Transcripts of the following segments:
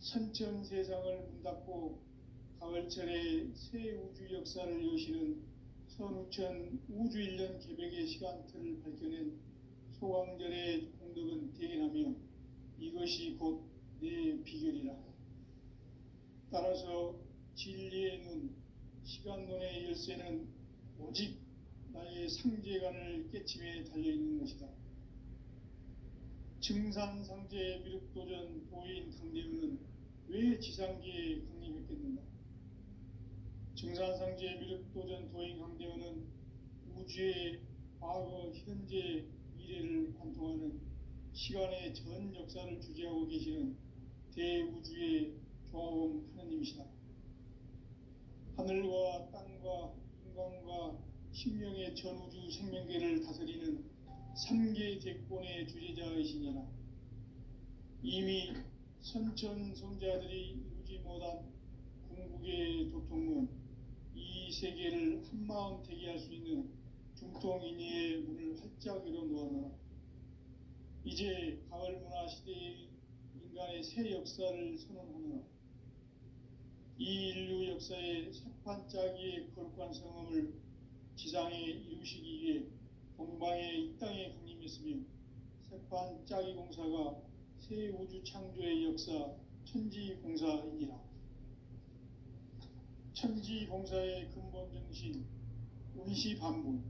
선천 세상을 문닫고 가을철에 새 우주 역사를 여시는 선우천 우주일년 개벽의 시간틀을 밝혀낸 소강절의 공덕은 대견하며 이것이 곧 내 비결이라. 따라서 진리의 눈, 시간론의 열쇠는 오직 나의 상제관을 깨침에 달려있는 것이다. 증산상제 미륵도전 도인 강대우는 왜 지상계에 강림했겠는가? 증산상제 미륵도전 도인 강대우는 우주의 과거, 현재, 미래를 관통하는 시간의 전 역사를 주재하고 계시는 대우주의 조화원 하느님이시다. 하늘과 땅과 인간과 신명의 전우주 생명계를 다스리는 삼계 대권의 주재자이시니라. 이미 선천 성자들이 이루지 못한 궁극의 도통문, 이 세계를 한마음 대기할 수 있는 중통인의의 문을 활짝 열어놓아라. 이제 가을 문화 시대의 인간의 새 역사를 선언하노라. 이 인류 역사의 새판짜기의 거룩한 성음을 지상에 이루시기 위해 동방의 이 땅에 강림했으며 새판짜기 공사가 새 우주 창조의 역사 천지공사이니라. 천지공사의 근본 정신 운시반분.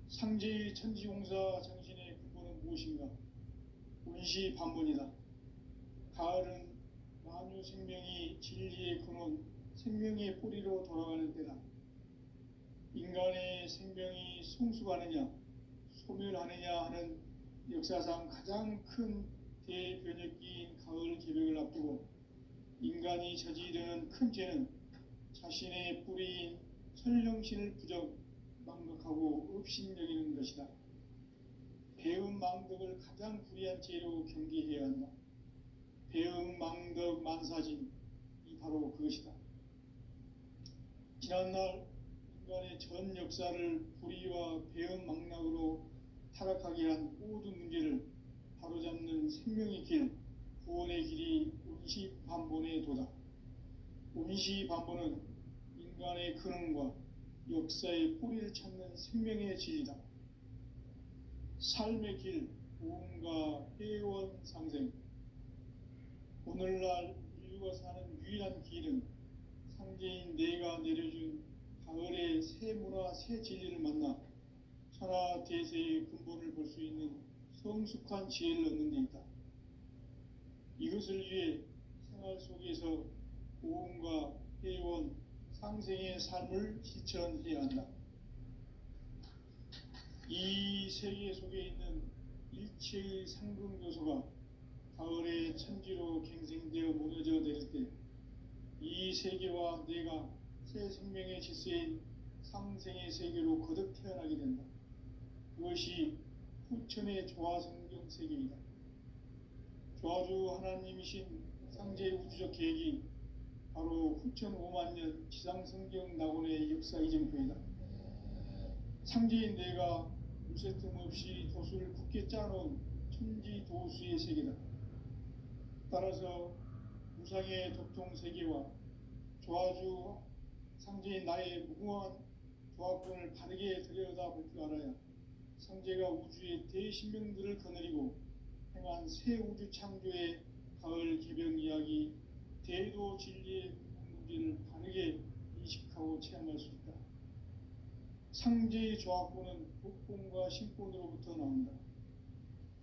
상제의 천지공사 정신의 근본은 무엇인가? 운시반분이다. 가을은 만유 생명이 진리의 근원, 생명의 뿌리로 돌아가는 때다. 인간의 생명이 성숙하느냐, 소멸하느냐 하는 역사상 가장 큰 대변혁기인 가을 개벽을 앞두고 인간이 저지르는 큰 죄는 자신의 뿌리인 설령신을 부정, 망각하고 업신여기는 것이다. 배음 망덕을 가장 불의한 죄로 경계해야 한다. 배음 망덕 만사진, 이 바로 그것이다. 지난날 인간의 전 역사를 불의와 배음 망락으로 타락하게 한 모든 문제를 바로잡는 생명의 길, 구원의 길이 운시반본의 도다. 운시반본은 인간의 근원과 역사의 뿌리를 찾는 생명의 진리다. 삶의 길, 보험과 회원 상생. 오늘날 인류가 사는 유일한 길은 상제인 내가 내려준 가을의 새 문화, 새 진리를 만나 천하 대세의 근본을 볼 수 있는 성숙한 지혜를 얻는 데 있다. 이것을 위해 생활 속에서 보험과 회원, 상생의 삶을 실천해야 한다. 이 세계 속에 있는 일체의 상금 요소가 가을의 천지로 갱생되어 무너져 내릴 때 이 세계와 내가 새 생명의 질서인 상생의 세계로 거듭 태어나게 된다. 그것이 후천의 조화성경 세계이다. 조화주 하나님이신 상제의 우주적 계획이 바로 후천 5만년 지상성경 낙원의 역사 이정표이다. 상제인 내가 무쇠틈 없이 도수를 굳게 짜놓은 천지도수의 세계다. 따라서 무상의 도통 세계와 조화주 상제인 나의 무궁한 조화권을 바르게 들여다볼 줄 알아야 상제가 우주의 대신명들을 거느리고 행한 새 우주 창조의 가을 개벽 이야기, 대도 진리의 문제를 바르게 인식하고 체험할 수 있다. 상제의 조화권은 독권과 신권으로부터 나온다.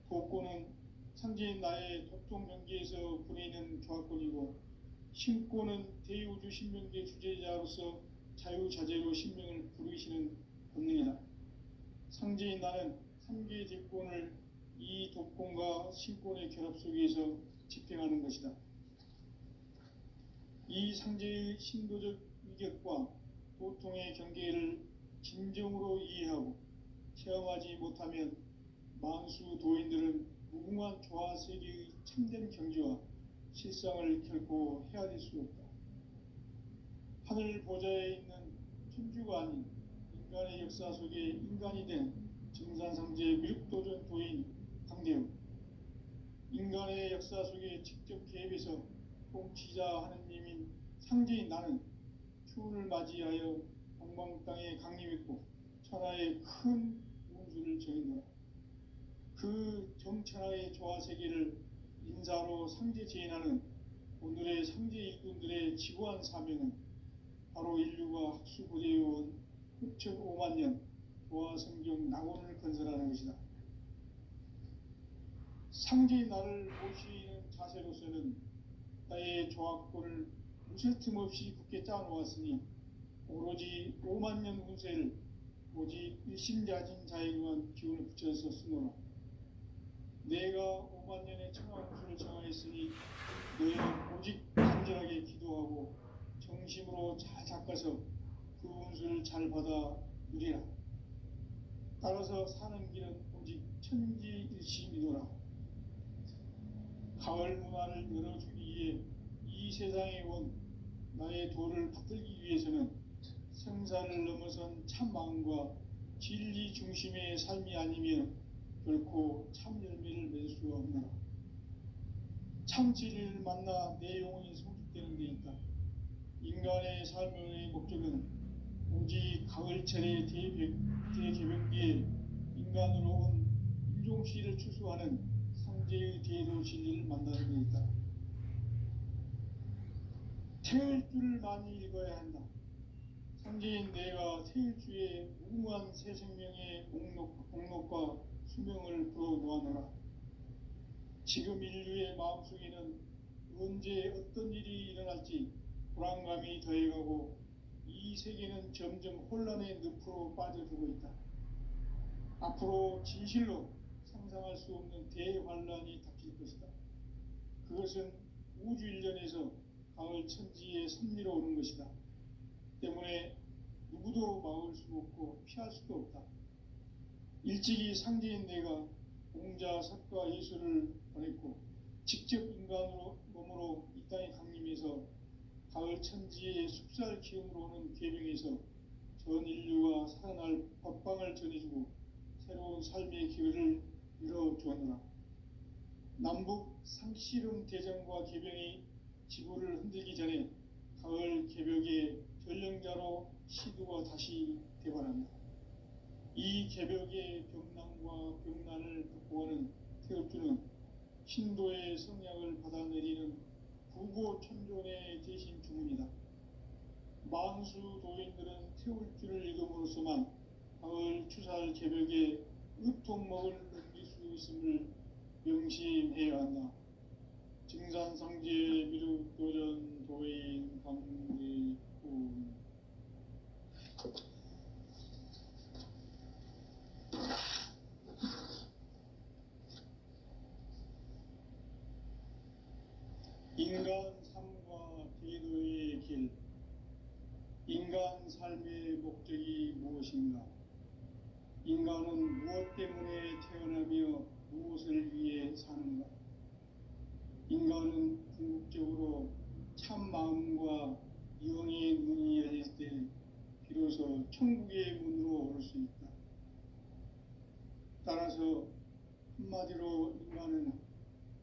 독권은 상제인 나의 도통 경계에서 부리는 조화권이고, 신권은 대우주 신명계 주제자로서 자유자재로 신명을 부르시는 본능이다. 상제인 나는 3개의 대권을 이 독권과 신권의 결합 속에서 집행하는 것이다. 이 상제의 신도적 위격과 도통의 경계를 진정으로 이해하고 체험하지 못하면 만수 도인들은 무궁한 조화세계의 참된 경지와 실상을 결코 헤아릴 수 없다. 하늘 보좌에 있는 천주가 아닌 인간의 역사 속에 인간이 된 증산상제 미륵도전 도인 강대우. 인간의 역사 속에 직접 개입해서 통치자 하느님인 상제인 나는 추운을 맞이하여 동방 땅에 강림했고 천하의 큰 운수를 정했노라. 그 정천하의 조화세계를 인사로 상제 제인하는 오늘의 상제 일꾼들의 지구한 사명은 바로 인류가 학수고대해온 흡천 5만 년 조화성경 낙원을 건설하는 것이다. 상제인 나를 모시는 자세로서는 나의 조합권을 무쇠 틈 없이 굳게 짜놓았으니 오로지 5만 년 운세를 오직 일심자진 자에게만 기운을 붙여서 쓰노라. 내가 5만 년의 천하 운수를 정하였으니 너희는 오직 간절하게 기도하고 정심으로 잘 닦아서 그 운수를 잘 받아 누리라. 따라서 사는 길은 오직 천지일심이노라. 가을 문화를 열어주기 위해 이 세상에 온 나의 도를 받들기 위해서는 생사를 넘어선 참 마음과 진리 중심의 삶이 아니면 결코 참 열매를 맺을 수가 없노라. 참 진리를 만나 내 영혼이 성숙되는 데 있다. 인간의 삶의 목적은 오직 가을철의 대개병기에 인간으로 온 인종씨를 추수하는 상제의 대도 진리를 만나는 데 있다. 태일주를 많이 읽어야 한다. 상제인 내가 태일주의 무궁한 새 생명의 목록과 수명을 불어놓아노라. 지금 인류의 마음속에는 언제 어떤 일이 일어날지 불안감이 더해가고 이 세계는 점점 혼란의 늪으로 빠져들고 있다. 앞으로 진실로 상상할 수 없는 대환란이 닥칠 것이다. 그것은 우주 일련에서 가을 천지의 섭리로 오는 것이다. 때문에 누구도 막을 수 없고 피할 수도 없다. 일찍이 상제인 내가 공자, 석가, 예수를 보냈고 직접 인간으로 몸으로 이 땅에 강림해서 가을 천지의 숲살 기운으로 오는 계병에서 전 인류가 살아날 법방을 전해주고 새로운 삶의 기회를 열어주었노라. 남북 상씨름 대전과 계병이 지구를 흔들기 전에 가을 개벽의 전령자로 시두가 다시 대발한다. 이 개벽의 병난과 병난을 극복하는 태엽주는 신도의 성약을 받아내리는 부고천존의 대신 주문이다. 만수 도인들은 태울주를 읽음으로써만 가을 추살 개벽의 으통먹을 넘길 수 있음을 명심해야 한다. 증산상제 미륵도전 도인 강대군. 인간 삶과 기도의 길. 인간 삶의 목적이 무엇인가? 인간은 무엇 때문에 태어나며 무엇을 위해 사는가? 인간은 궁극적으로 참 마음과 영의 문이 열릴 때 비로소 천국의 문으로 오를 수 있다. 따라서 한마디로 인간은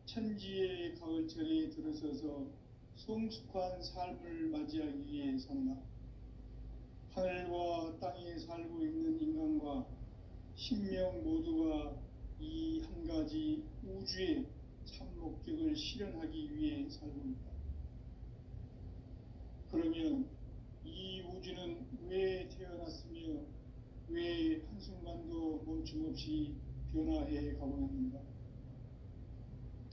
천지의 가을철에 들어서서 성숙한 삶을 맞이하기 위해 산다. 하늘과 땅에 살고 있는 인간과 신명 모두가 이 한 가지 우주의 참 목적을 실현하기 위해 살고 있다. 그러면 이 우주는 왜 태어났으며 왜 한순간도 멈춤없이 변화해 가고 있는가?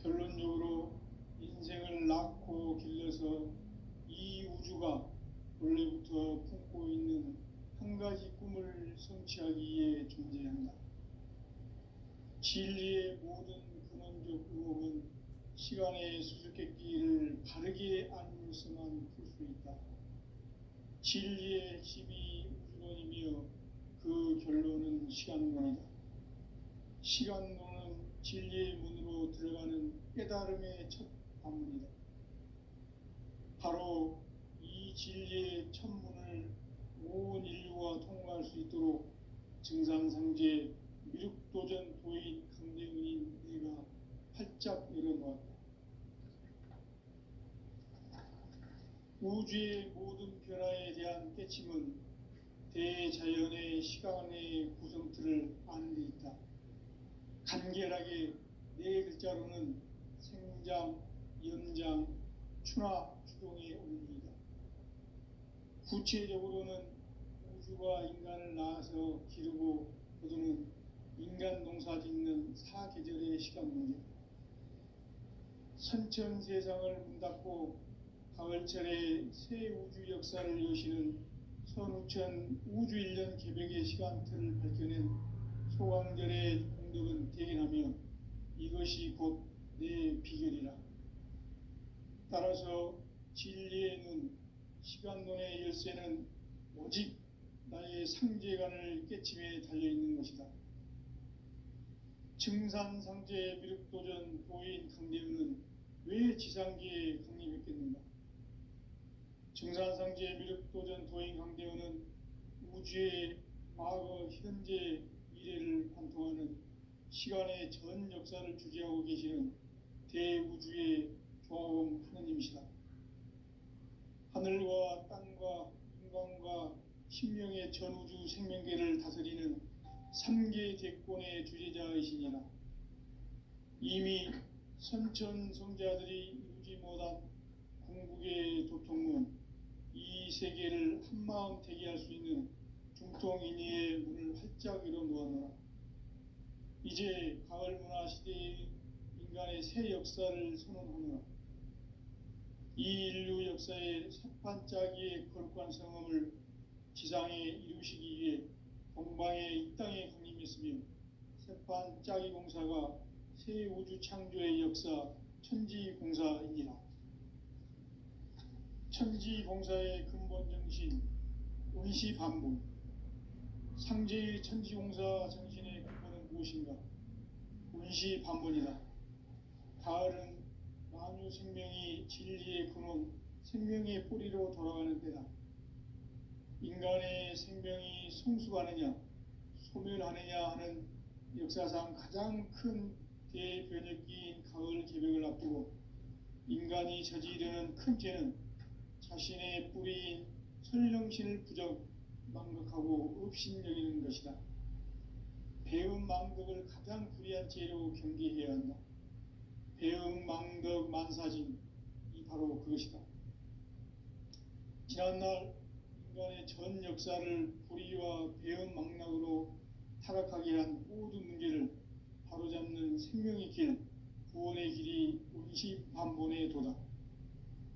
결론적으로 인생을 낳고 길러서 이 우주가 원래부터 품고 있는 한 가지 꿈을 성취하기 위해 존재한다. 진리의 모든 근원적 의혹은 시간의 수수께끼를 바르게 알므로서만 풀 수 있다. 진리의 핵심이 우주론이며 그 결론은 시간론이다. 시간론은 진리의 문으로 들어가는 깨달음의 첫 관문이다. 바로 이 진리의 첫 문을 온 인류가 통과할 수 있도록 증산상제 미륵도전 도인 강대군인 내가 활짝 열어놓았다. 우주의 모든 변화에 대한 깨침은 대자연의 시간의 구성틀을 아는 데 있다. 간결하게 네 글자로는 생장, 연장, 추나 추동의 원리이다. 구체적으로는 우주가 인간을 낳아서 기르고 거두는 인간 농사 짓는 사계절의 시간 문제, 선천 세상을 문 닫고 가을철에 새 우주 역사를 여시는 선우천 우주 1년 개벽의 시간틀을 밝혀낸 소강절의 공덕은 대견하며 이것이 곧 내 비결이라. 따라서 진리의 눈, 시간론의 열쇠는 오직 나의 상제관을 깨침에 달려있는 것이다. 증산상제 미륵도전 도인 강대우는 왜 지상기에 강림했겠는가? 증산상제 미륵도전 도인 강대우는 우주의 과거, 현재, 미래를 관통하는 시간의 전 역사를 주재하고 계시는 대우주의 조화범 하느님이시다. 하늘과 땅과 인간과 신명의 전우주 생명계를 다스리는 3계 대권의 주제자이시니라. 이미 선천 성자들이 이루지 못한 궁극의 도통문, 이 세계를 한마음 대기할 수 있는 중통인의의 문을 활짝 열어 놓았노라. 이제 가을 문화 시대의 인간의 새 역사를 선언하노라. 이 인류 역사의 새판짜기의 거룩한 성험을 지상에 이루시기 위해 동방의 이 땅에 강림했으며 새판짜기 공사가 새 우주 창조의 역사 천지공사이니라. 천지공사의 근본 정신 운시반복, 상제의 천지공사 정신의 근본은 무엇인가? 운시반복이다. 가을은 만유 생명이 진리의 근원, 생명의 뿌리로 돌아가는 때다. 인간의 생명이 성숙하느냐, 소멸하느냐 하는 역사상 가장 큰 대변혁기인 가을 개벽을 앞두고 인간이 저지르는 큰 죄는 자신의 뿌리인 설령신을 부정, 망각하고 업신여기는 것이다. 배음 망덕을 가장 불의한 죄로 경계해야 한다. 배음 망덕 만사진이 바로 그것이다. 지난날 인간의 전 역사를 불의와 배음 망락으로 타락하게 한 모든 문제를 바로잡는 생명의 길, 구원의 길이 운시반본의 도다.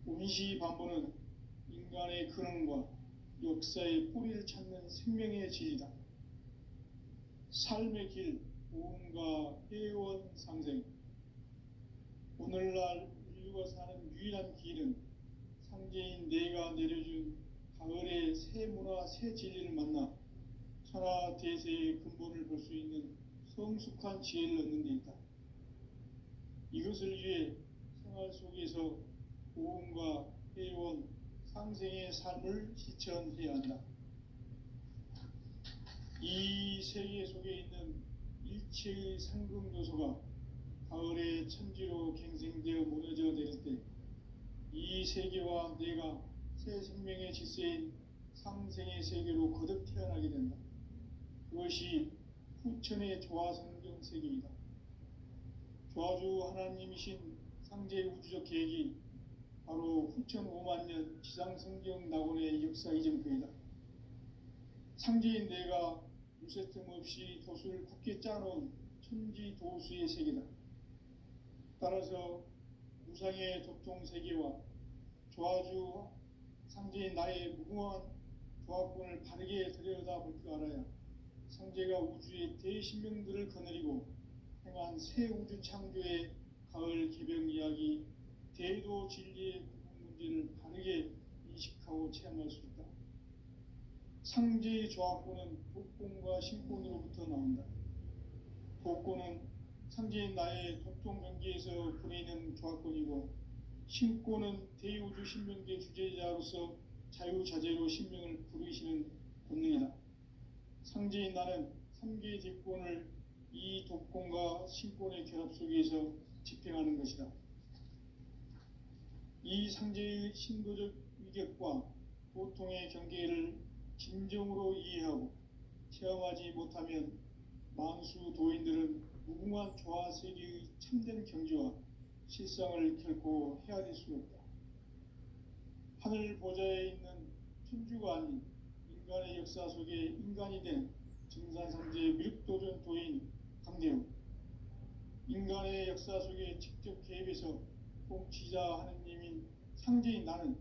운시반본은 인간의 근원과 역사의 뿌리를 찾는 생명의 진리다. 삶의 길, 보험과 회원 상생. 오늘날 인류가 사는 유일한 길은 상제인 내가 내려준 가을의 새 문화, 새 진리를 만나 천하 대세의 근본을 볼 수 있는 성숙한 지혜를 얻는 데 있다. 이것을 위해 생활 속에서 보험과 회원, 상생의 삶을 실천해야 한다. 이 세계 속에 있는 일체의 상금 요소가 가을의 천지로 갱생되어 무너져 내릴 때 이 세계와 내가 새 생명의 질서인 상생의 세계로 거듭 태어나게 된다. 그것이 후천의 조화성경 세계이다. 조화주 하나님이신 상제 우주적 계획이 바로 후천 5만 년 지상성경 낙원의 역사 이전표이다. 상제인 내가 유세틈 없이 도수를 굳게 짜놓은 천지 도수의 세계다. 따라서 무상의 도통 세계와 조화주 상제인 나의 무궁한 조합권을 바르게 들여다볼 줄 알아야 상제가 우주의 대신명들을 거느리고 행한 새 우주 창조의 가을 개벽 이야기, 대도 진리의 구분 문제를 바르게 인식하고 체험할 수 있다. 상제의 조합권은 독권과 신권으로부터 나온다. 독권은 상제인 나의 도통 경계에서 부리는 조합권이고, 신권은 대우주 신명계 주제자로서 자유자재로 신명을 부르시는 본능이다. 상제인 나는 3개 대권을 이 독권과 신권의 결합 속에서 집행하는 것이다. 이 상제의 신도적 위격과 고통의 경계를 진정으로 이해하고 체험하지 못하면 만수 도인들은 무궁한 조화 세계의 참된 경지와 실상을 결코 헤아릴 수 없다. 하늘 보좌에 있는 천주가 아닌 인간의 역사 속에 인간이 된 증산상제 미륵도전 도인 강대우, 인간의 역사 속에 직접 개입해서 통치자 하느님인 상제인 나는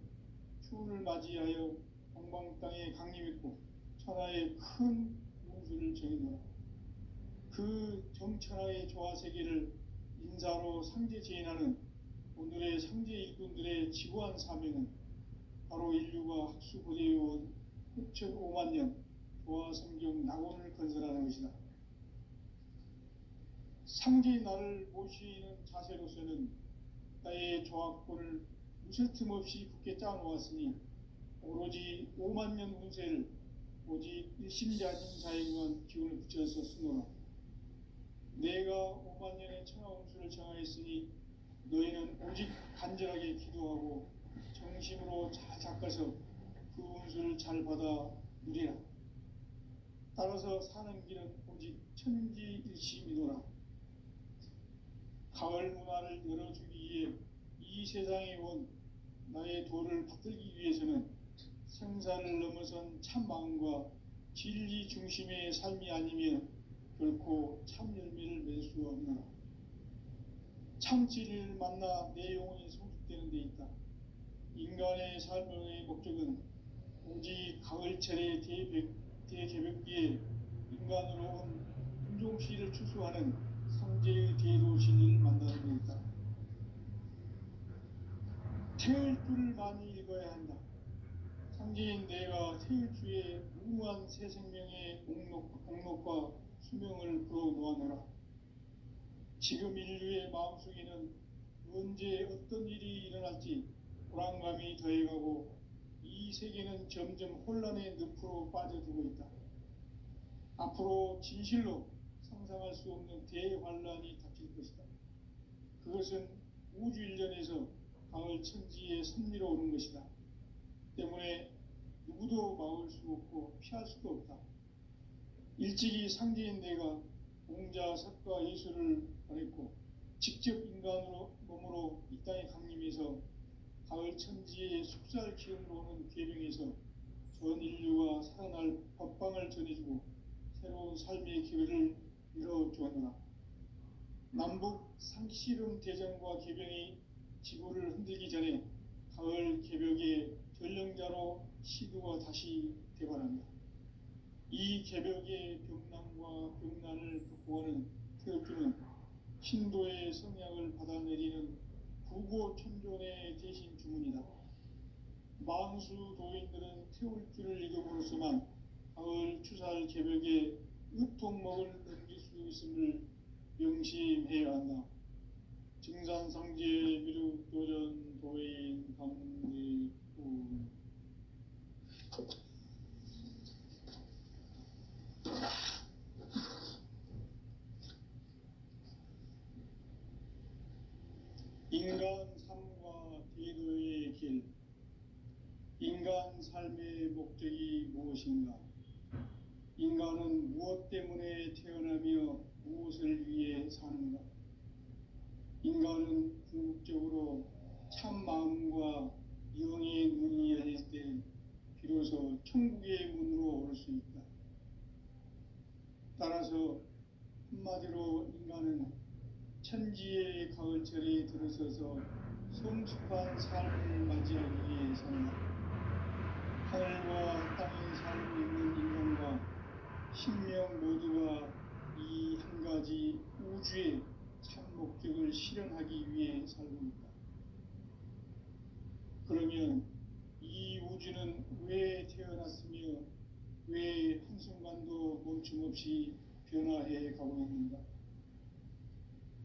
추운을 맞이하여 동방 땅에 강림했고 천하의 큰 운수를 정해놓아 그 정천하의 조화세계를 인사로 상제 제인하는 오늘의 상제 일꾼들의 지구한 사명은 바로 인류가 학수고대해온 6,500만 년 조화성경 낙원을 건설하는 것이다. 상제인 나를 모시는 자세로서는 나의 조합권을 무쇠 틈 없이 굳게 짜놓았으니 오로지 5만 년 운세를 오직 일심자진 자에게만 기운을 붙여서 쓰노라. 내가 5만 년의 천하 운수를 정하였으니 너희는 오직 간절하게 기도하고 정심으로 잘 닦아서 그 운수를 잘 받아 누리라. 따라서 사는 길은 오직 천지일심이노라. 가을 문화를 열어주기 위해 이 세상에 온 나의 도를 받들기 위해서는 생사를 넘어선 참 마음과 진리 중심의 삶이 아니면 결코 참 열매를 맺을 수 없노라. 참 진리를 만나 내 영혼이 성숙되는 데 있다. 인간의 삶의 목적은 오직 가을철의 대개벽기에 인간으로 온 인종시를 추수하는 상제의 대도 진리를 만나는 데 있다. 태일주를 많이 읽어야 한다. 상제인 내가 태일주의 무궁한 새 생명의 목록과 수명을 풀어놓아노라. 지금 인류의 마음속에는 언제 어떤 일이 일어날지 불안감이 더해가고 이 세계는 점점 혼란의 늪으로 빠져들고 있다. 앞으로 진실로 상상할 수 없는 대환란이 닥칠 것이다. 그것은 우주 일련에서 가을 천지에 선미로 오는 것이다. 때문에 누구도 막을 수 없고 피할 수도 없다. 일찍이 상제인 내가 공자, 석가, 예수를 보냈고 직접 인간으로 몸으로 이 땅에 강림해서 가을 천지의 숙살 기운으로 오는 계명에서 전 인류가 살아날 법방을 전해주고 새로운 삶의 기회를 열어주었노라. 남북 상씨름 대전과 개병이 지구를 흔들기 전에 가을 개벽의 전령자로 시도가 다시 되바랍니다. 이 개벽의 병난과 병난을 극복하는 태극주는 신도의 성향을 받아내리는 부고천존의 대신 주문이다. 만수 도인들은 태울주를 읽음으로써만 가을 추살 개벽의 으통목을 넘길 수 있음을 명심해야 한다. 증산상제 미륵도전 도인 강대우. 인간 삶과 기도의 길. 인간 삶의 목적이 무엇인가? 인간은 무엇 때문에 태어나며 무엇을 위해 사는가? 인간은 궁극적으로 참 마음과 영의 눈이 열릴 때 비로소 천국의 문으로 올 수 있다. 따라서 한마디로 인간은 천지의 가을철에 들어서서 성숙한 삶을 맞이하기 위해 산다. 하늘과 땅에 살고 있는 인간과 신명 모두가 이 한 가지 우주의 참 목적을 실현하기 위해 살고 있다. 그러면 이 우주는 왜 태어났으며 왜 한순간도 멈춤없이 변화해 가고 있는가?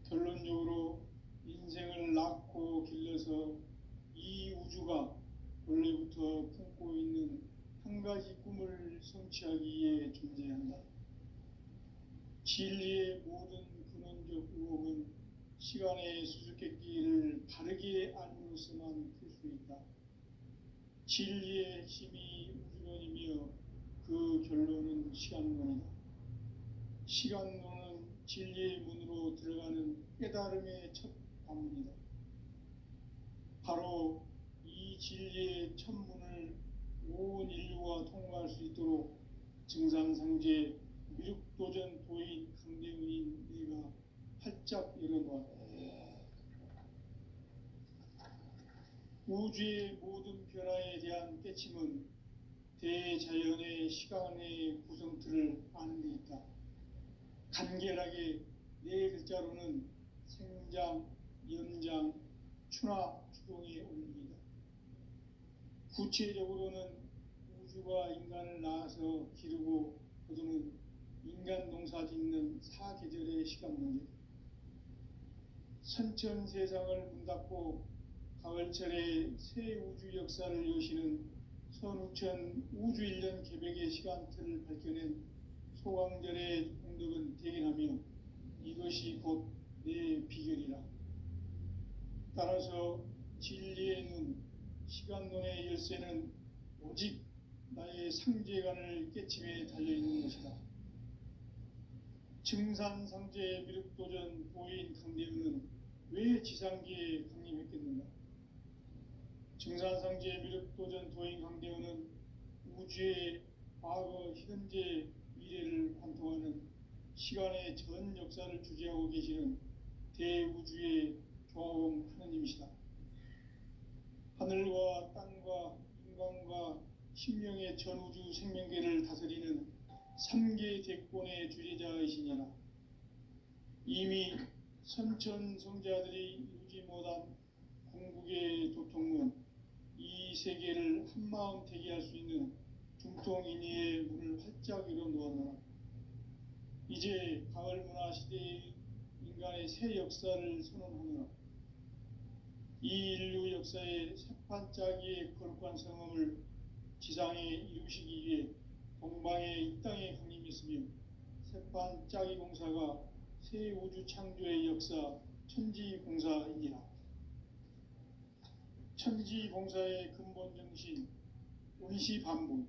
결론적으로 인생을 낳고 길러서 이 우주가 원래부터 품고 있는 한 가지 꿈을 성취하기 위해 존재한다. 진리의 모든 근원적 의혹은 시간의 수수께끼를 바르게 알므로서만 풀 진리의 핵심이 우주론이며 그 결론은 시간론이다. 시간론은 진리의 문으로 들어가는 깨달음의 첫 관문이다. 바로 이 진리의 첫 문을 온 인류가 통과할 수 있도록 증산상제 미륵도전 도인 강대훈인 네가 활짝 열어놓았다. 우주의 모든 변화에 대한 깨침은 대자연의 시간의 구성틀을 아는 데 있다. 간결하게 네 글자로는 생장, 연장, 추나 추동의 원리이다. 구체적으로는 우주가 인간을 낳아서 기르고 거두는 인간 농사 짓는 사계절의 시간 문제다. 선천 세상을 문 닫고 가을철에 새 우주 역사를 여시는 선우천 우주 1년 개백의 시간틀을 밝혀낸 소강절의 공덕은 대견하며 이것이 곧 내 비결이라. 따라서 진리의 눈, 시간론의 열쇠는 오직 나의 상제관을 깨침에 달려있는 것이다. 증산상제 미륵도전 도인 강대훈은 왜 지상기에 강림했겠는가? 증산상제 미륵도전 도인 강대훈은 우주의 과거, 현재, 미래를 관통하는 시간의 전 역사를 주재하고 계시는 대우주의 조화원 하느님이시다. 하늘과 땅과 인간과 신명의 전우주 생명계를 다스리는 3계 대권의 주제자이시니라. 이미 선천성자들이 이루지 못한 궁극의 도통문, 이 세계를 한마음 대기할 수 있는 중통인의의 문을 활짝 열어놓았노라. 이제 가을 문화 시대의 인간의 새 역사를 선언하노라. 이 인류 역사의 새판짜기의 거룩한 성험을 지상에 이루시기 위해 동방의 이 땅에 강림했으며 새판짜기 공사가 새 우주 창조의 역사 천지공사이니라. 천지공사의 근본 정신 운시반복.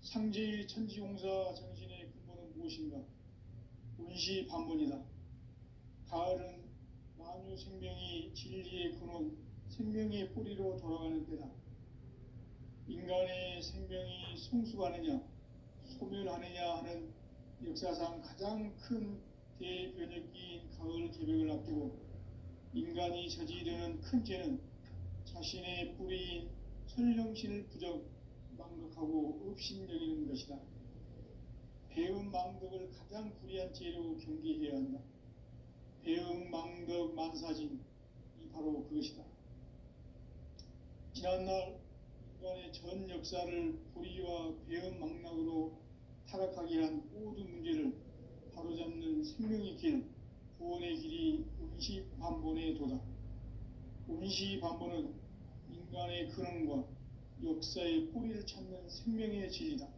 상제의 천지공사 정신의 근본은 무엇인가? 운시반복이다. 가을은 만유 생명이 진리의 근원, 생명의 뿌리로 돌아가는 때다. 인간의 생명이 성숙하느냐, 소멸하느냐 하는 역사상 가장 큰 대변혁기인 가을 개벽을 앞두고 인간이 저지르는 큰 죄는 자신의 뿌리인 설령신을 부정, 망각하고 업신여기는 것이다. 배음 망덕을 가장 불의한 죄로 경계해야 한다. 배음 망덕 만사진, 이 바로 그것이다. 지난날 인간의 전 역사를 불의와 배음 망락으로 타락하게 한 모든 문제를 바로잡는 생명의 길, 구원의 길이 운시반본의 도다. 운시반본은 인간의 근원과 역사의 뿌리를 찾는 생명의 진리다.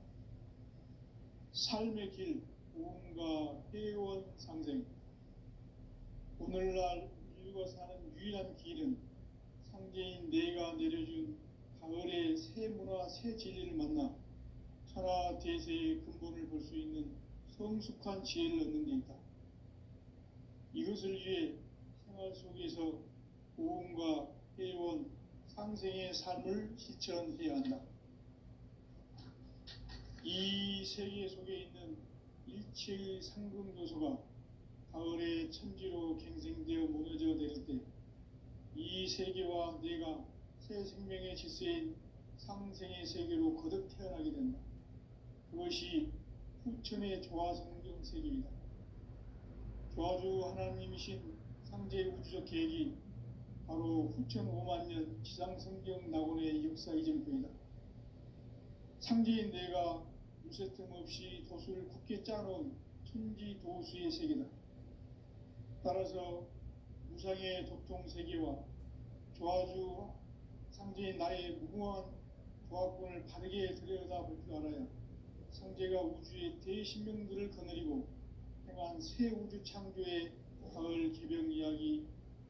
삶의 길, 고음과 회원 상생. 오늘날 인류가 사는 유일한 길은 상제인 내가 내려준 가을의 새 문화, 새 진리를 만나 천하 대세의 근본을 볼 수 있는 성숙한 지혜를 얻는 데 있다. 이것을 위해 생활 속에서 고음과 회원, 상생의 삶을 실천해야 한다. 이 세계 속에 있는 일체의 상금 요소가 가을의 천지로 갱생되어 무너져 내릴 때 이 세계와 내가 새 생명의 질서인 상생의 세계로 거듭 태어나게 된다. 그것이 후천의 조화성경 세계이다. 조화주 하나님이신 상제 우주적 계획이 바로 후천 5만 년 지상성경 낙원의 역사 이전표이다. 상제인 내가 유세틈 없이 도수를 굳게 짜놓은 천지도수의 세계다. 따라서 무상의 도통 세계와 조화주 상제인 나의 무모한 조화권을 바르게 들여다볼 줄 알아야 상제가 우주의 대신명들을 거느리고 행한 새 우주 창조의 가을 개병 이야기,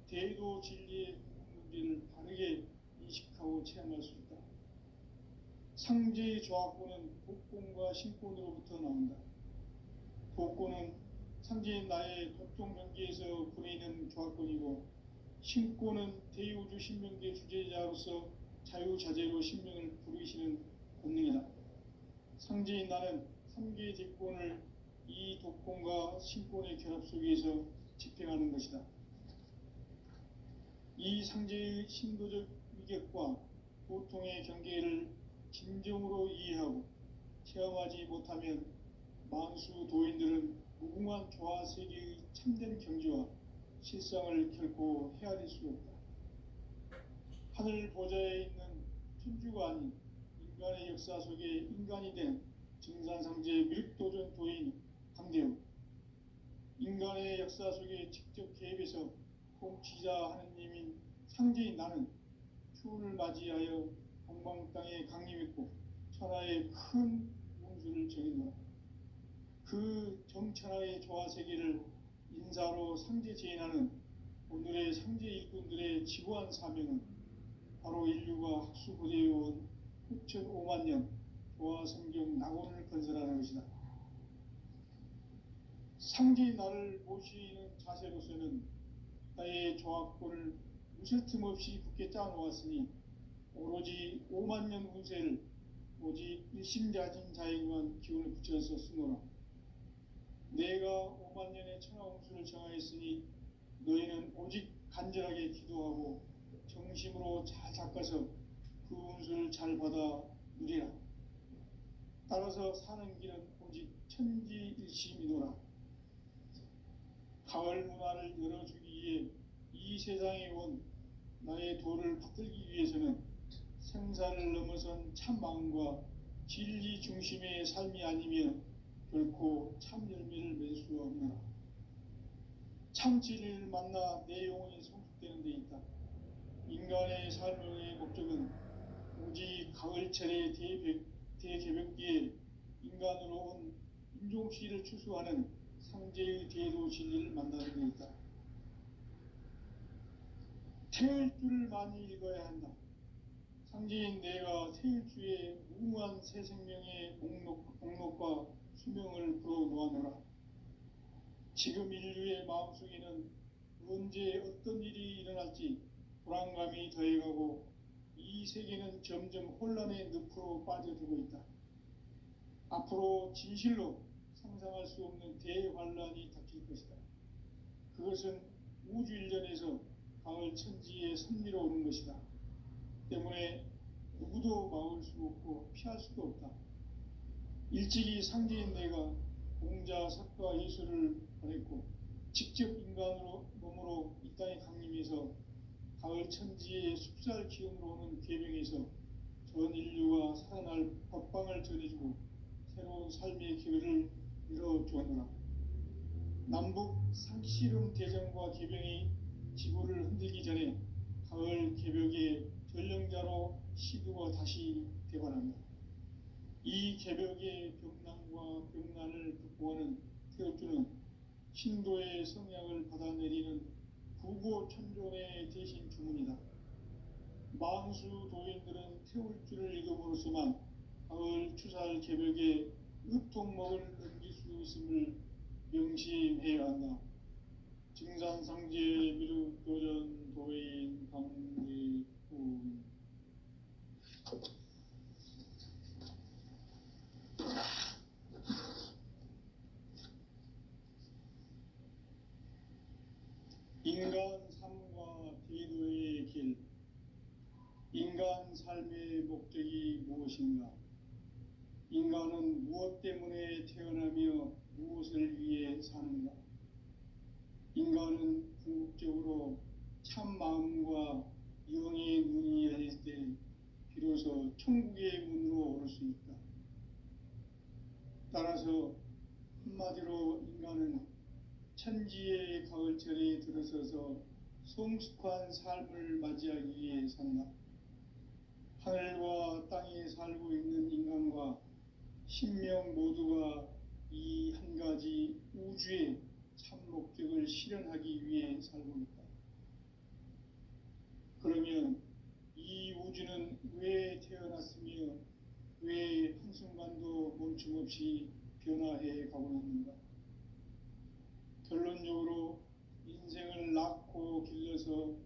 대도 진리의 문제를 바르게 인식하고 체험할 수 있다. 상제의 조합권은 독권과 신권으로부터 나온다. 독권은 상제인 나의 독종 경계에서 부리는 조합권이고, 신권은 대우주 신명계 주제자로서 자유자재로 신명을 부르시는 본능이다. 상제인 나는 3개의 대권을 이 독권과 신권의 결합 속에서 집행하는 것이다. 이 상제의 신도적 위격과 보통의 경계를 진정으로 이해하고 체험하지 못하면 만수 도인들은 무궁한 조화 세계의 참된 경지와 실상을 결코 헤아릴 수 없다. 하늘 보좌에 있는 천주가 아닌 인간의 역사 속에 인간이 된 증산상제 미륵도전 도인 강대우, 인간의 역사 속에 직접 개입해서 통치자 하느님인 상제인 나는 추운을 맞이하여 동방 땅에 강림했고 천하의 큰 운수를 정했노라. 그 정천하의 조화세계를 인사로 상제 제인하는 오늘의 상제 일꾼들의 지구한 사명은 바로 인류가 학수고대해온 6,500만 년 조화성경 낙원을 건설하는 것이다. 상제인 나를 모시는 자세로서는 나의 조합권을 무술 틈 없이 굳게 짜놓았으니 오로지 5만 년 운세를 오직 일심자진 자에게만 기운을 붙여서 쓰노라. 내가 5만 년의 천하운수를 정하였으니 너희는 오직 간절하게 기도하고 정심으로 잘 닦아서 그 운수를 잘 받아 누리라. 따라서 사는 길은 오직 천지일심이노라. 가을 문화를 열어주기 위해 이 세상에 온 나의 도를 붙들기 위해서는 생사를 넘어선 참 마음과 진리 중심의 삶이 아니면 결코 참 열매를 맺을 수 없노라. 참 진리를 만나 내 영혼이 성숙되는 데 있다. 인간의 삶의 목적은 오직 가을철의 대개벽기에 인간으로 온 인종시를 추수하는 상제의 대도 진리를 만나는 데 있다. 태일주를 많이 읽어야 한다. 상제인 내가 태일주의 무궁한 새 생명의 목록과 수명을 풀어놓아노라. 지금 인류의 마음속에는 언제 어떤 일이 일어날지 불안감이 더해가고 이 세계는 점점 혼란의 늪으로 빠져들고 있다. 앞으로 진실로 상상할 수 없는 대환란이 닥칠 것이다. 그것은 우주 일련에서 가을 천지의 섭리로 오는 것이다. 때문에 누구도 막을 수 없고 피할 수도 없다. 일찍이 상제인 내가 공자, 석가, 예술을 보냈고 직접 인간으로 몸으로 이 땅에 강림해서 가을 천지의 숲살 기운으로 오는 계명에서 전 인류가 살아날 법방을 전해주고 새로운 삶의 기회를 열어주었노라. 남북 상씨름 대전과 개병이 지구를 흔들기 전에 가을 개벽의 전령자로 시두가 다시 되관한다. 이 개벽의 벽난과 벽난을 극복하는 태엽주는 신도의 성향을 받아내리는 구보천존의 대신 주문이다. 만수 도인들은 태울주를 읽음으로써만 가을 추살 개벽에 으통목을 넘길 수 있음을 명심해야 한다. 증산상제 미륵도전 도인 강대훈. 인간 삶과 대도의 길. 인간 삶의 목적이 무엇인가? 인간은 무엇 때문에 태어나며 무엇을 위해 사는가? 인간은 궁극적으로 참 마음과 영의 눈이 열릴 때 비로소 천국의 문으로 오를 수 있다. 따라서 한마디로 인간은 천지의 가을철에 들어서서 성숙한 삶을 맞이하기 위해 산다. 하늘과 땅에 살고 있는 인간과 신명 모두가 이 한 가지 우주의 참 목적을 실현하기 위해 살고 있다. 그러면 이 우주는 왜 태어났으며 왜 한순간도 멈춤없이 변화해 가고 있는가? 결론적으로 인생을 낳고 길러서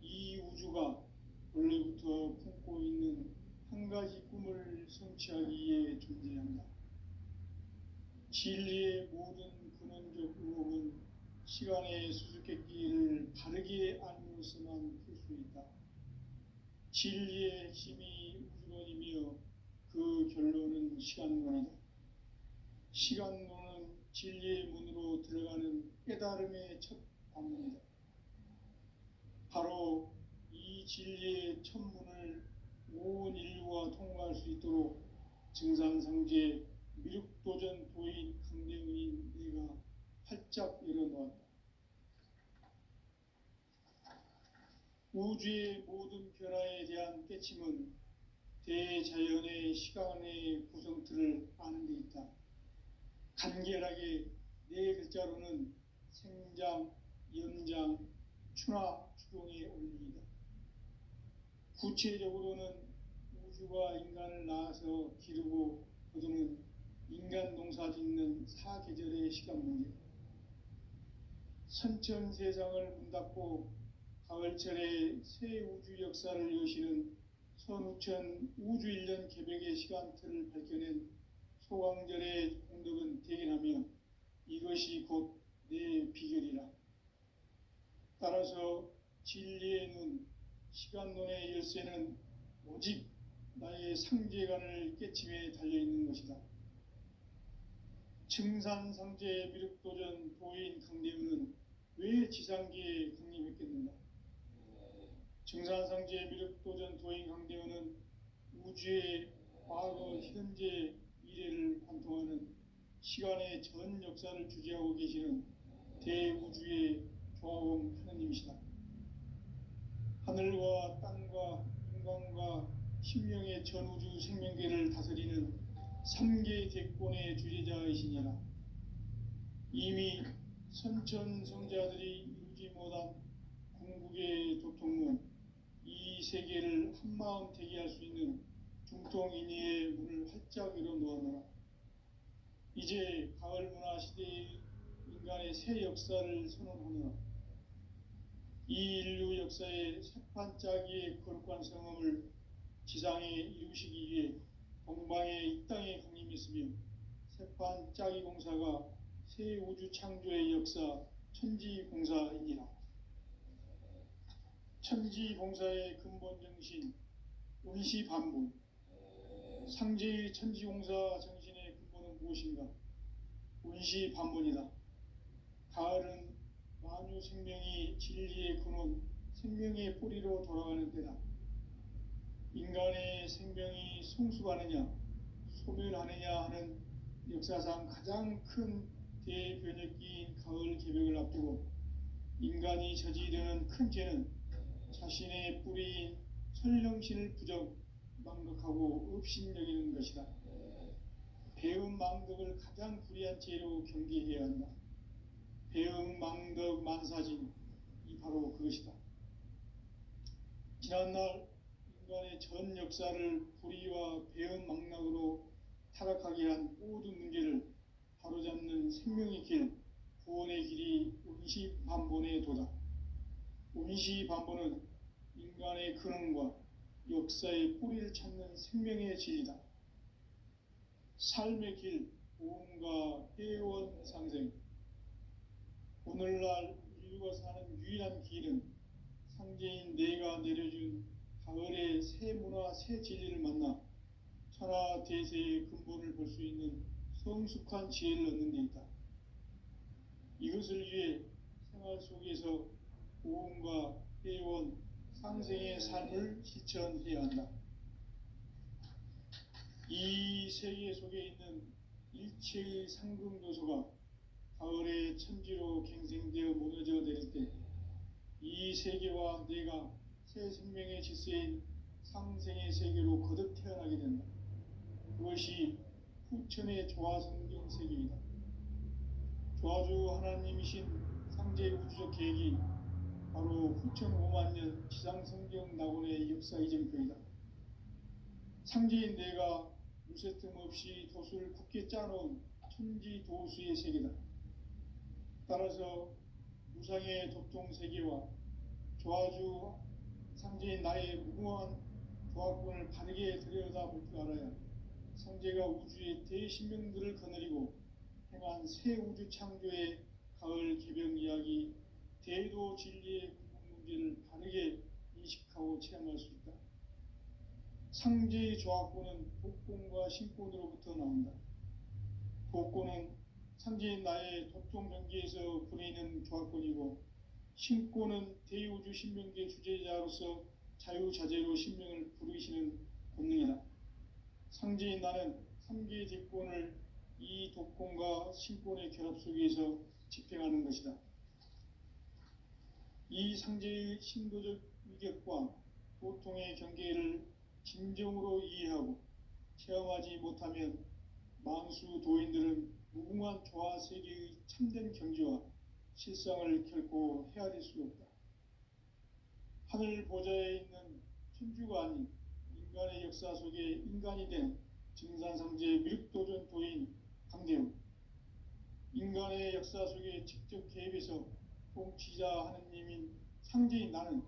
이 우주가 원래부터 품고 있는 한 가지 꿈을 성취하기 위해 존재한다. 진리의 모든 근원적 의혹은 시간의 수수께끼를 바르게 알므로서만 풀 수 있다. 진리의 핵심이 우주론이며 그 결론은 시간론이다. 시간론은 진리의 문으로 들어가는 깨달음의 첫 관문이다. 바로 이 진리의 첫 문을 온 인류가 통과할 수 있도록 증산상제 미륵도전 도인 강대은인 내가 활짝 열어놓았다. 우주의 모든 변화에 대한 깨침은 대자연의 시간의 구성틀을 아는 데 있다. 간결하게 네 글자로는 생장, 연장, 추나 추동의 원리이다. 구체적으로는 우주가 인간을 낳아서 기르고 거두는 인간 농사 짓는 사계절의 시간 문제, 선천 세상을 문 닫고 가을철에 새 우주 역사를 여시는 선우천 우주 1년 개백의 시간틀을 밝혀낸 소강절의 공덕은 대견하며 이것이 곧 내 비결이라. 따라서 진리의 눈, 시간론의 열쇠는 오직 나의 상제관을 깨침에 달려있는 것이다. 증산상제 미륵도전 도인 강대은은 왜 지상계에 강림했겠는가? 증산상제 미륵도전 도인 강대은은 우주의 과거, 현재, 미래를 관통하는 시간의 전 역사를 주재하고 계시는 대우주의 조화원 하느님이시다. 하늘과 땅과 인간과 신명의 전우주 생명계를 다스리는 3계 대권의 주재자이시니라. 이미 선천성자들이 이루지 못한 궁극의 도통문, 이 세계를 한마음 되게 할 수 있는 중통인의의 문을 활짝 열어놓아노라. 이제 가을 문화 시대의 인간의 새 역사를 선언하노라. 이 인류 역사의 새판짜기의 거룩한 성험을 지상에 이루시기 위해 동방의 이 땅에 강림했으며 새판짜기 공사가 새 우주 창조의 역사 천지공사이니라. 천지공사의 근본 정신 운시반분, 상제의 천지공사 정신의 근본은 무엇인가? 운시반분이다. 가을은 만유 생명이 진리의 근원, 생명의 뿌리로 돌아가는 때다. 인간의 생명이 성숙하느냐, 소멸하느냐 하는 역사상 가장 큰 대변혁기인 가을 개벽을 앞두고 인간이 저지르는 큰 죄는 자신의 뿌리인 천령신을 부정, 망각하고 업신여기는 것이다. 배음 망덕을 가장 불의한 죄로 경계해야 한다. 배음 망덕 만사진, 이 바로 그것이다. 지난날 인간의 전 역사를 불의와 배음 망락으로 타락하게 한 모든 문제를 바로잡는 생명의 길, 구원의 길이 운시반본의 도다. 운시반본은 인간의 근원과 역사의 뿌리를 찾는 생명의 진리다. 삶의 길, 보험과 회원 상생. 오늘날 인류가 사는 유일한 길은 상제인 내가 내려준 가을의 새 문화, 새 진리를 만나 천하 대세의 근본을 볼 수 있는 성숙한 지혜를 얻는 데 있다. 이것을 위해 생활 속에서 보험과 회원, 상생의 삶을 실천해야 한다. 이 세계 속에 있는 일체의 상금도소가 가을의 천지로 갱생되어 무너져 내릴 때 이 세계와 내가 새 생명의 질서인 상생의 세계로 거듭 태어나게 된다. 그것이 후천의 조화성경 세계이다. 조화주 하나님이신 상제 우주적 계획이 바로 후천 5만년 지상성경 낙원의 역사 이정표이다. 상제인 내가 무쇠틈 없이 돛을 굳게 짜놓은 천지도수의 세계다. 따라서 무상의 도통 세계와 조화주 상제인 나의 무궁한 조합권을 바르게 들여다볼 줄 알아야 상제가 우주의 대신명들을 거느리고 행한 새 우주 창조의 가을 개병 이야기, 대도 진리의 궁극 문제를 바르게 인식하고 체험할 수 있다. 상제의 조합권은 복권과 신권으로부터 나온다. 복권은 상제인 나의 도통 경계에서 부리는 조합권이고, 신권은 대우주 신명계 주제자로서 자유자재로 신명을 부르시는 권능이다. 상제인 나는 3개의 대권을 이 독권과 신권의 결합 속에서 집행하는 것이다. 이 상제의 신도적 위격과 보통의 경계를 진정으로 이해하고 체험하지 못하면 만수 도인들은 무궁한 조화 세계의 참된 경지와 실상을 결코 헤아릴 수 없다. 하늘 보좌에 있는 천주가 아닌 인간의 역사 속에 인간이 된 증산상제 미륵도전 도인 강대웅, 인간의 역사 속에 직접 개입해서 통치자 하느님인 상제인 나는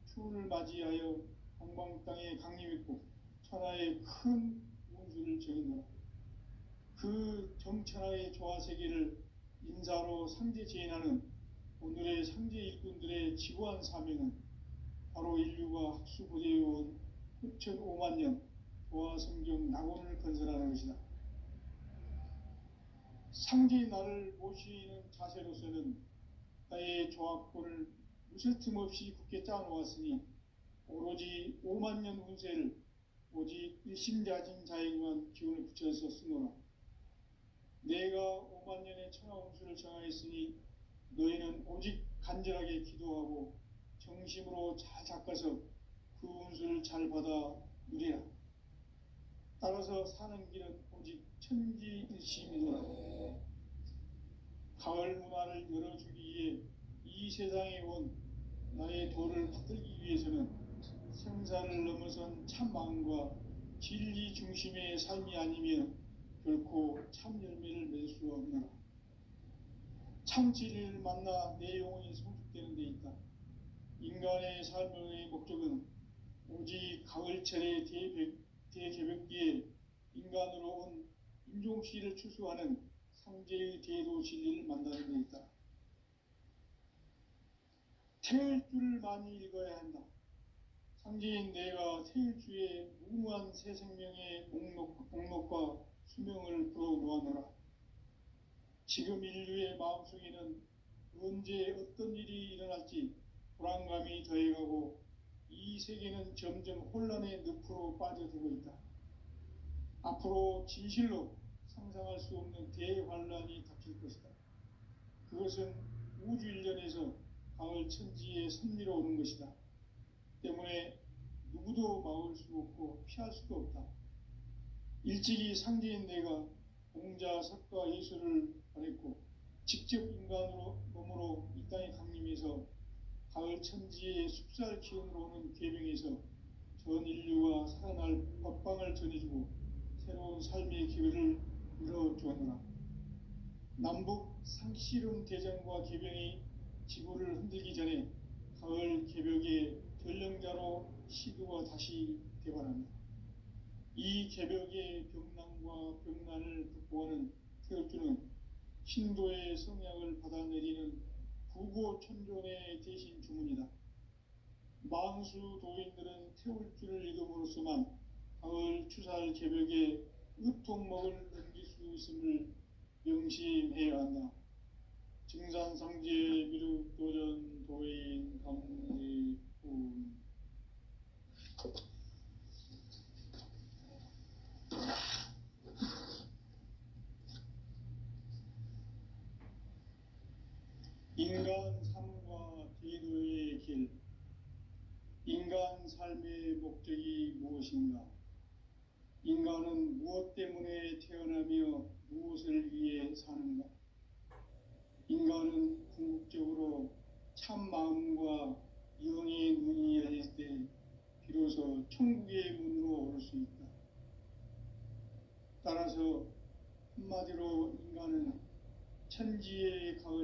추운을 맞이하여 동방 땅에 강림했고 천하의 큰 운수를 정했노라. 그 정천하의 조화세계를 인사로 상제 제인하는 오늘의 상제 일꾼들의 지고한 사명은 바로 인류가 학수고대해온 9,500만 년 조화성경 낙원을 건설하는 것이다. 상제의 나를 모시는 자세로서는 나의 조합권을 무쇠 틈 없이 굳게 짜놓았으니 오로지 5만 년 운세를 오직 일심자진 자에게만 기운을 붙여서 쓰노라. 내가 5만 년의 천하 운수를 정하였으니 너희는 오직 간절하게 기도하고 정심으로 잘 닦아서 그 운수를 잘 받아 누리라. 따라서 사는 길은 오직 천지일심이노라. 가을 문화를 열어주기 위해 이 세상에 온 나의 도를 받들기 위해서는 생사를 넘어선 참 마음과 진리 중심의 삶이 아니면 결코 참 열매를 맺을 수 없노라. 참 진리를 만나 내 영혼이 성숙되는 데 있다. 인간의 삶의 목적은 오직 가을철의 대개벽기에 인간으로 온 인종씨를 추수하는 상제의 대도 진리를 만나는 데 있다. 태일 줄을 많이 읽어야 한다. 상제인 내가 태일주의 무궁한 새 생명의 목록과 수명을 불어놓아노라. 지금 인류의 마음속에는 언제 어떤 일이 일어날지 불안감이 더해가고 이 세계는 점점 혼란의 늪으로 빠져들고 있다. 앞으로 진실로 상상할 수 없는 대환란이 닥칠 것이다. 그것은 우주 일련에서 가을 천지의 섭리로 오는 것이다. 때문에 누구도 막을 수 없고 피할 수도 없다. 일찍이 상제인 내가 공자, 석가, 예수를 보냈고 직접 인간으로 몸으로 이 땅에 강림해서 가을 천지의 숲살 기운으로 오는 계명에서 전 인류가 살아날 법방을 전해주고 새로운 삶의 기회를 열어주었노라. 남북 상씨름 대전과 계병이 지구를 흔들기 전에 가을 개벽의 전령자로 시두가 다시 개발합니다. 이 개벽의 병난과 병난을 극복하는 태울주는 신도의 성약을 받아내리는 구고천존의 대신 주문이다. 만수 도인들은 태울주를 읽음으로써만 가을 추살 개벽의 으통목을 넘길 수 있음을 명심해야 한다. 증산상제 미륵도전 도인 강대훈. 인간 삶과 대도의 길. 인간 삶의 목적이 무엇인가? 인간은 무엇 때문에 태어나며 무엇을 위해 사는가? 인간은 궁극적으로 참 마음과 영의 눈이 열릴 때 비로소 천국의 문으로 오를 수 있다. 따라서 한마디로 인간은 천지의 가을